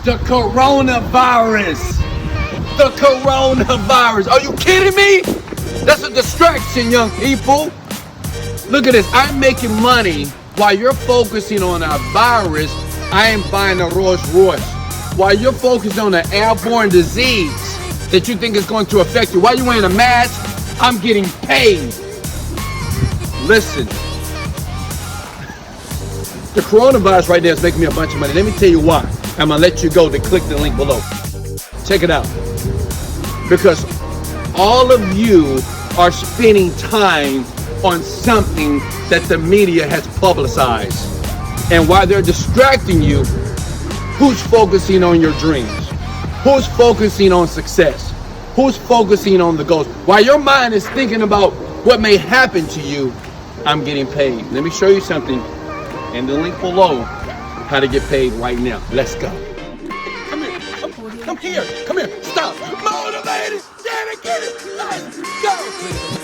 The coronavirus. The coronavirus. Are you kidding me? That's a distraction, young people. Look at this. I'm making money while you're focusing on a virus. I am buying a Rolls Royce. While you're focused on an airborne disease that you think is going to affect you, while you're wearing a mask, I'm getting paid. Listen, the coronavirus right there is making me a bunch of money. Let me tell you why. I'm gonna let you go to click the link below. Check it out. Because all of you are spending time on something that the media has publicized. And while they're distracting you, who's focusing on your dreams? Who's focusing on success? Who's focusing on the goals? While your mind is thinking about what may happen to you, I'm getting paid. Let me show you something in the link below, how to get paid right now. Let's go. Come here, come here, come here, stop. Motivated, dedicated, let's go.